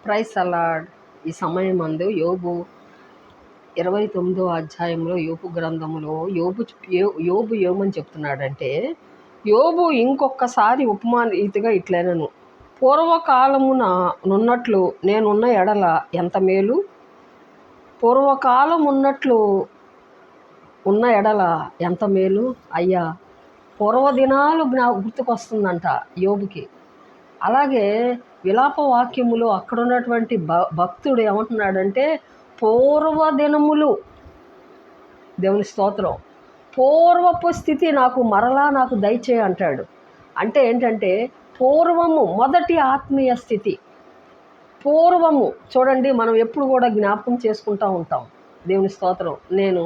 Praise అలాడ్. ఈ సమయమందు యోబు 29వ అధ్యాయంలో యోబు గ్రంథంలో యోబు ఏమని చెప్తున్నాడంటే, యోబు ఇంకొకసారి ఉపమానరీతిగా ఇట్లనను, పూర్వకాలమున నున్నట్లు నేనున్న ఎడల ఎంత మేలు, పూర్వకాలం ఉన్నట్లు ఉన్న ఎడల ఎంత మేలు. అయ్యా, పూర్వదినాలు గుర్తుకొస్తుందంట యోబుకి. అలాగే విలాప వాక్యములో అక్కడ ఉన్నటువంటి భక్తుడు ఏమంటున్నాడంటే, పూర్వదినములు, దేవుని స్తోత్రం, పూర్వపు స్థితి నాకు దయచేయి అంటాడు. అంటే ఏంటంటే పూర్వము, మొదటి ఆత్మీయ స్థితి. పూర్వము చూడండి, మనం ఎప్పుడు కూడా జ్ఞాపకం చేసుకుంటూ ఉంటాం. దేవుని స్తోత్రం. నేను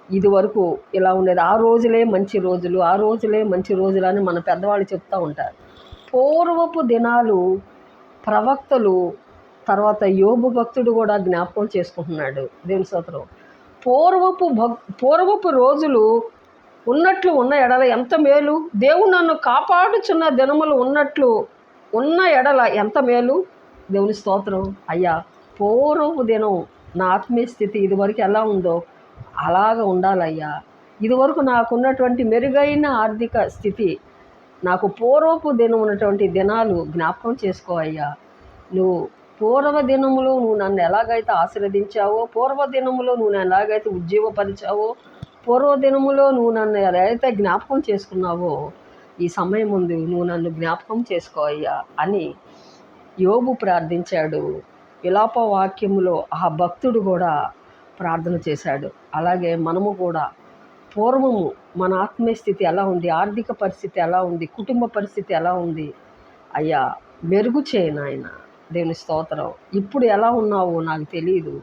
ఇది వరకు ఇలా ఉండేది, ఆ రోజులే మంచి రోజులు, ఆ రోజులే మంచి రోజులు అని మన పెద్దవాళ్ళు చెప్తూ ఉంటారు. పూర్వపు దినాలు ప్రవక్తలు, తర్వాత యోబు భక్తుడు కూడా జ్ఞాపకం చేసుకుంటున్నాడు. దేవుని స్తోత్రం. పూర్వపు రోజులు ఉన్నట్లు ఉన్న ఎడల ఎంత మేలు, దేవుడు నన్ను కాపాడుచున్న దినములు ఉన్నట్లు ఉన్న ఎడల ఎంత మేలు. దేవుని స్తోత్రం. అయ్యా, పూర్వపు దినం నా ఆత్మీయ స్థితి ఇదివరకు ఎలా ఉందో అలాగ ఉండాలయ్యా. ఇదివరకు నాకున్నటువంటి మెరుగైన ఆర్థిక స్థితి నాకు పూర్వపు దినం ఉన్నటువంటి దినాలు జ్ఞాపకం చేసుకో అయ్యా. నువ్వు పూర్వదినములో నువ్వు నన్ను ఎలాగైతే ఆశీర్వదించావో, పూర్వదినములో నువ్వు నన్ను ఎలాగైతే ఉజ్జీవపరిచావో, పూర్వదినములో నువ్వు నన్ను ఎలాగైతే జ్ఞాపకం చేసుకున్నావో, ఈ సమయం ముందు నువ్వు నన్ను జ్ఞాపకం చేసుకో అయ్యా అని యోబు ప్రార్థించాడు. విలాప వాక్యములో ఆ భక్తుడు కూడా ప్రార్థన చేశాడు. అలాగే మనము కూడా పూర్వము మన ఆత్మీయ స్థితి ఎలా ఉంది, ఆర్థిక పరిస్థితి ఎలా ఉంది, కుటుంబ పరిస్థితి ఎలా ఉంది, అయ్యా మెరుగు చేయి నాయన. దేవుని స్తోత్రం. ఇప్పుడు ఎలా ఉన్నావో నాకు తెలియదు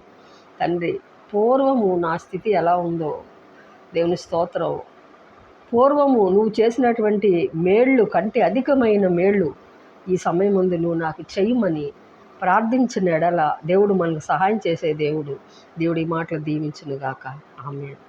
తండ్రి, పూర్వము నా స్థితి ఎలా ఉందో దేవుని స్తోత్రం. పూర్వము నువ్వు చేసినటువంటి మేళ్ళు కంటే అధికమైన మేళ్ళు ఈ సమయం ముందు నువ్వు నాకు చెయ్యమని ప్రార్థించిన ఎడల దేవుడు మనకు సహాయం చేసే దేవుడు. దేవుడి మాటలు దీవించునుగాక. ఆమేన్.